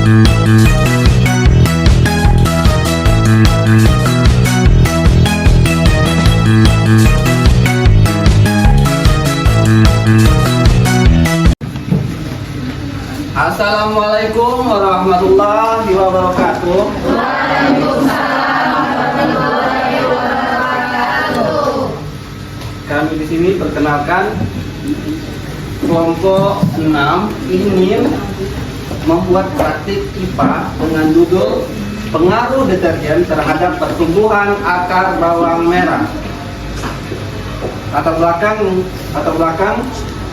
Assalamualaikum warahmatullahi wabarakatuh. Waalaikumsalam warahmatullahi wabarakatuh. Kami di sini perkenalkan kelompok 6 ingin membuat praktik IPA dengan judul pengaruh deterjen terhadap pertumbuhan akar bawang merah. Latar belakang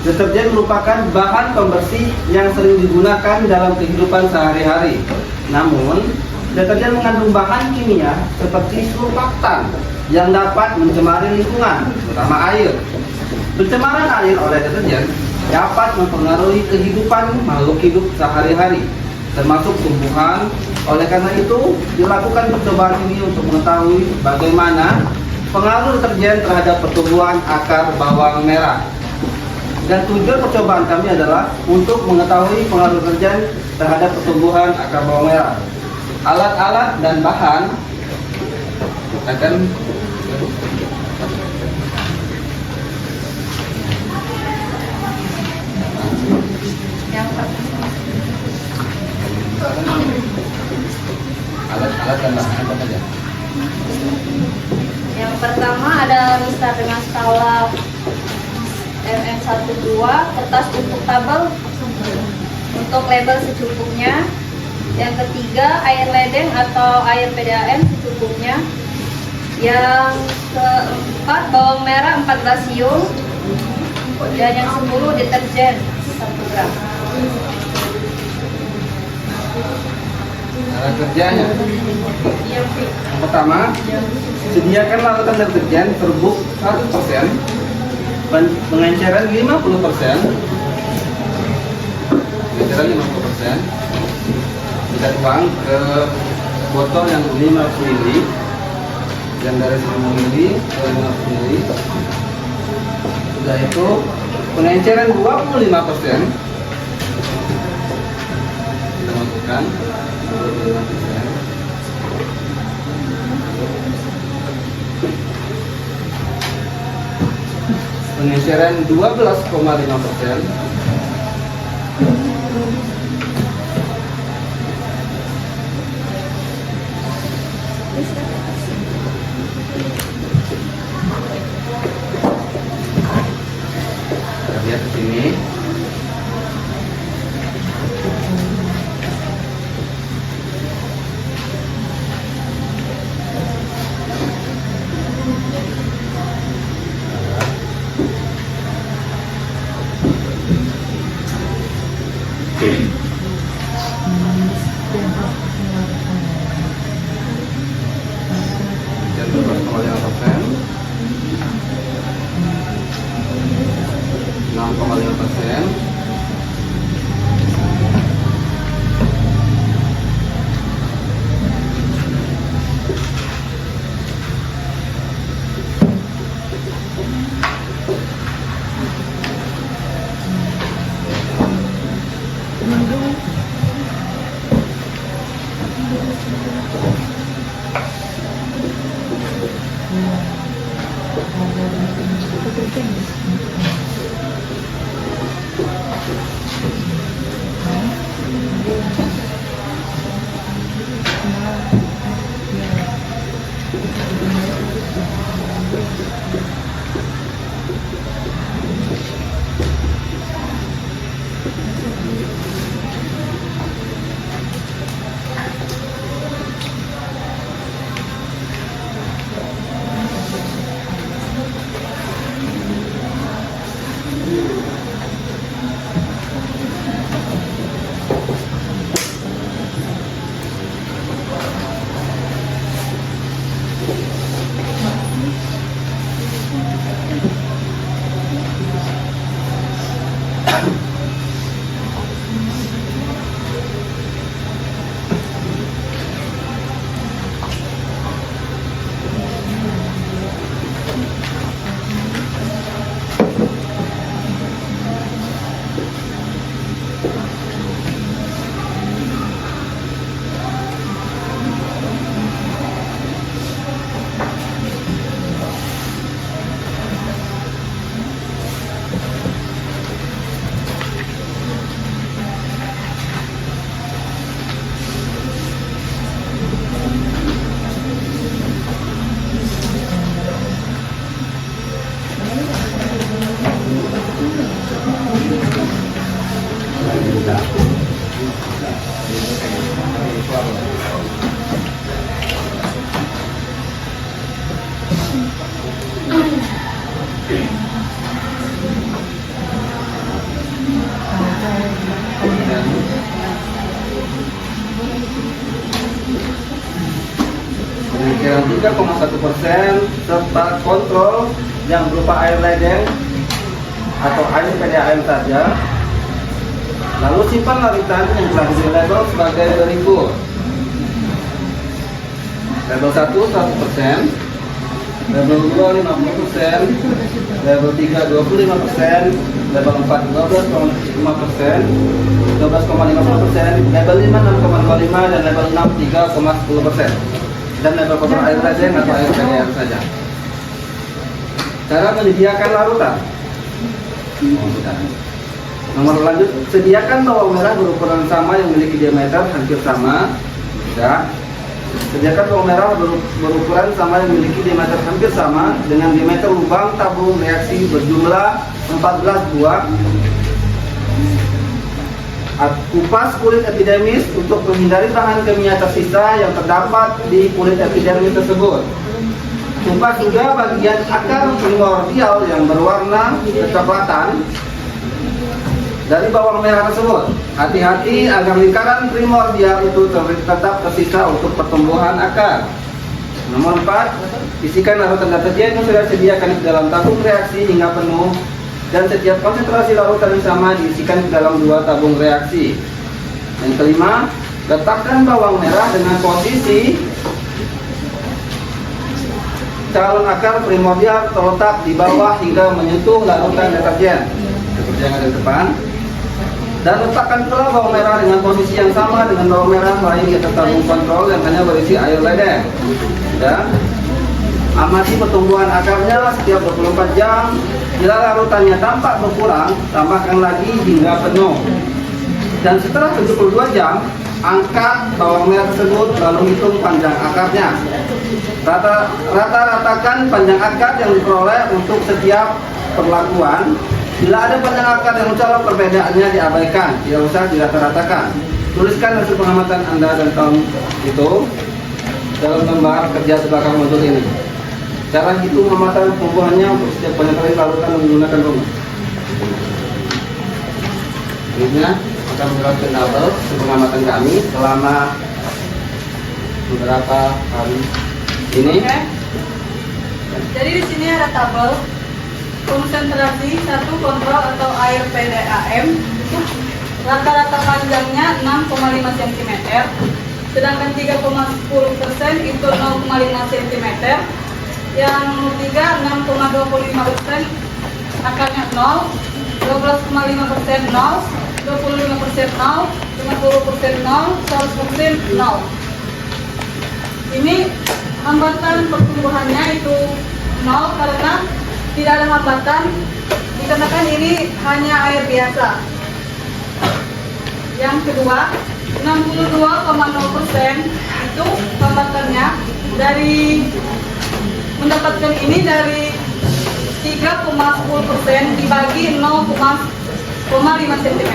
deterjen merupakan bahan pembersih yang sering digunakan dalam kehidupan sehari-hari. Namun, deterjen mengandung bahan kimia seperti surfaktan yang dapat mencemari lingkungan, terutama air. Pencemaran air oleh deterjen dapat mempengaruhi kehidupan makhluk hidup sehari-hari, termasuk tumbuhan. Oleh karena itu, dilakukan percobaan ini untuk mengetahui bagaimana pengaruh deterjen terhadap pertumbuhan akar bawang merah. Dan tujuan percobaan kami adalah untuk mengetahui pengaruh deterjen terhadap pertumbuhan akar bawang merah. Alat-alat dan bahan akan alat-alat dan bahan apa saja? Yang pertama ada mistar dengan skala MM12, kertas untuk tabel untuk label secukupnya. Yang ketiga air ledeng atau air PDAM secukupnya. Yang keempat bawang merah 14 siung. Dan yang 10 deterjen 1 gram. Cara kerjanya. Yang pertama, sediakan larutan deterjen serbuk 1%, pengenceran 50%, kita tuang ke botol yang 5 ml, yang dari 5 ml ke 50 ml. Sudah itu pengenceran 25%, kita masukkan 25%. Pengenceran 12,5%. Kita lihat di sini. Dan 12,5%, 6,5%, Pengisian 3,1% serta kontrol yang berupa air ledeng atau air PDAM saja. Lalu simpan larutan yang telah dilabel sebagai berikut: label 1 100%, label 2 50%, label 3 25%, label 4 12,5%, 12,50%, label 5 6,25%, dan label 6 3,10%. Dan label kotor air ledeng atau air PDAM saja. Cara menyediakan larutan. Nomor lanjut, sediakan bawang merah berukuran sama yang memiliki diameter hampir sama. Ya. Sediakan bawang merah berukuran sama yang memiliki diameter hampir sama dengan diameter lubang tabung reaksi berjumlah 14 buah. Kupas kulit epidermis untuk menghindari bahan kimia tersisa yang terdapat di kulit epidermis tersebut. Kupas juga bagian akar primordial yang berwarna kecoklatan dari bawang merah tersebut. Hati-hati agar lingkaran primordial itu tetap tersisa untuk pertumbuhan akar. Nomor 4, isikan larutan deterjen yang sudah disediakan di dalam tabung reaksi hingga penuh, dan setiap konsentrasi larutan yang sama diisikan ke dalam 2 tabung reaksi. Yang kelima, letakkan bawang merah dengan posisi calon akar primordial terletak di bawah hingga menyentuh larutan deterjen seperti yang ada di depan. Dan letakkan pula bawang merah dengan posisi yang sama dengan bawang merah lain di atas tabung kontrol yang hanya berisi air ledeng. Ya. Amati pertumbuhan akarnya setiap 24 jam. Bila larutannya tampak berkurang, tambahkan lagi hingga penuh. Dan setelah 72 jam, angkat bawang merah tersebut lalu hitung panjang akarnya. Rata-ratakan panjang akar yang diperoleh untuk setiap perlakuan. Bila ada panjang akar yang mencolok, perbedaannya diabaikan, tidak usah dirata-ratakan. Tuliskan hasil pengamatan Anda dan tahun itu dalam gambar kerja sebelah modul ini. Cara hitung pengamatan tumbuhannya untuk setiap penyetelan larutan menggunakan rumus. Selanjutnya akan menjelaskan tabel pengamatan kami selama beberapa hari ini. Oke. Jadi di sini ada tabel konsentrasi 1 kontrol atau air PDAM. Rata-rata panjangnya 6,5 cm, sedangkan 3,10% itu 0,5 cm. Yang 3 6,25%, akarnya 0, 12,5% 0, 25% 0, 50% 0, 100% 0. Ini hambatan pertumbuhannya itu 0 karena tidak ada hambatan, dikarenakan ini hanya air biasa. Yang kedua, 62,0% itu hambatannya dari mendapatkan ini dari 3,10% dibagi 0,5 cm.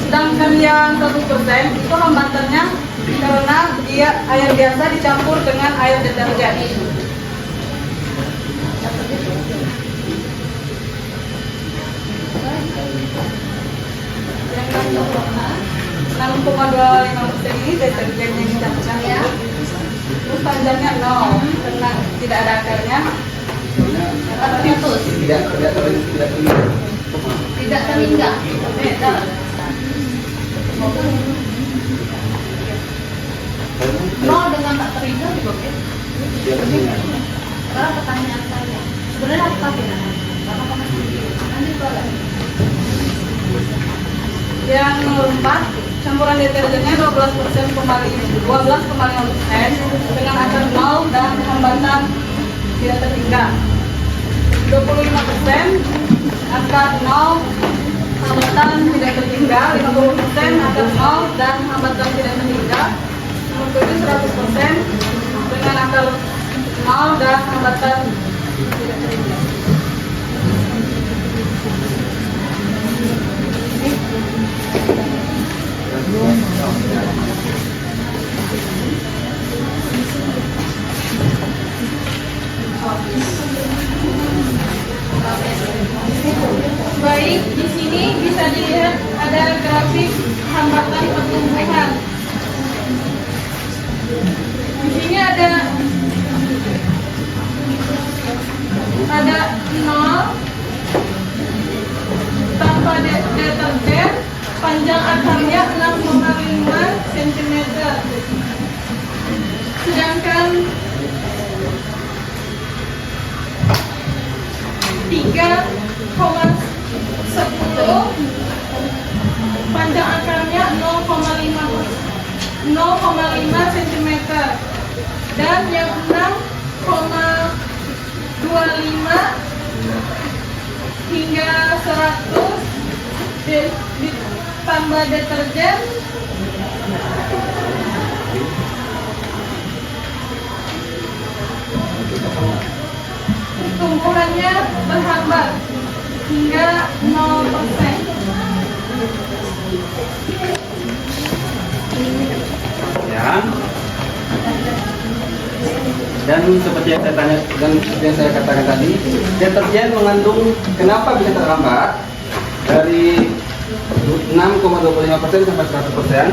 Sedangkan yang 1% itu hambatannya karena dia air biasa dicampur dengan air deterjen. Yang 6,25% ini deterjen yang dicampurkan ya. Terus panjangnya 0 karena tidak ada akarnya. Tidak terhingga. Beda. Nol dengan tak terhingga juga oke. Sekarang pertanyaan saya, sebenarnya apa bedanya? Nanti boleh. Yang nomor 4, campuran deterjennya 12,5% dengan akar 0 dan hambatan tidak terhingga. 25% akar 0, hambatan tidak terhingga. 50% akar 0 dan hambatan tidak terhingga. Kemudian 100% dengan akar 0 dan hambatan tidak terhingga. tumbuhan. Di sini ada 0 tanpa deterjen, panjang akarnya 6,5 cm. Sedangkan 3,10 panjang akarnya 0,5 cm, dan yang 6,25 hingga 100 ditambah deterjen tumbuhannya berhambat hingga 0%. Ya. Dan seperti yang saya tanya dan seperti yang saya katakan tadi, deterjen mengandung, kenapa bisa terhambat dari 6,25% sampai 100%?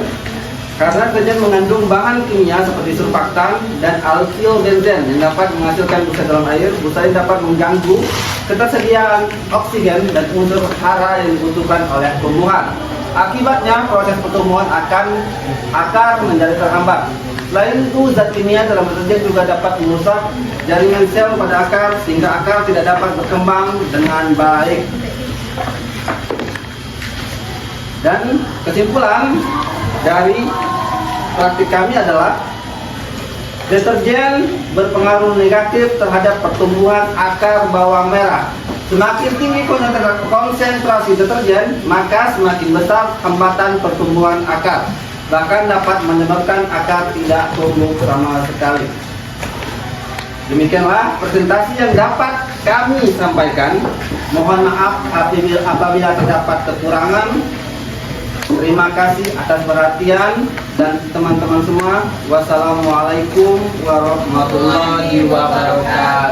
Karena deterjen mengandung bahan kimia seperti surfaktan dan alkyl benzen yang dapat menghasilkan busa dalam air. Busa ini dapat mengganggu ketersediaan oksigen dan unsur hara yang dibutuhkan oleh tumbuhan. Akibatnya proses pertumbuhan akar menjadi terhambat. Selain itu, zat kimia dalam deterjen juga dapat merusak jaringan sel pada akar sehingga akar tidak dapat berkembang dengan baik. Dan kesimpulan dari praktik kami adalah deterjen berpengaruh negatif terhadap pertumbuhan akar bawang merah. Semakin tinggi konsentrasi deterjen, maka semakin besar hambatan pertumbuhan akar, bahkan dapat menyebabkan akar tidak tumbuh sama sekali. Demikianlah presentasi yang dapat kami sampaikan. Mohon maaf apabila terdapat kekurangan. Terima kasih atas perhatian dan teman-teman semua. Wassalamualaikum warahmatullahi wabarakatuh.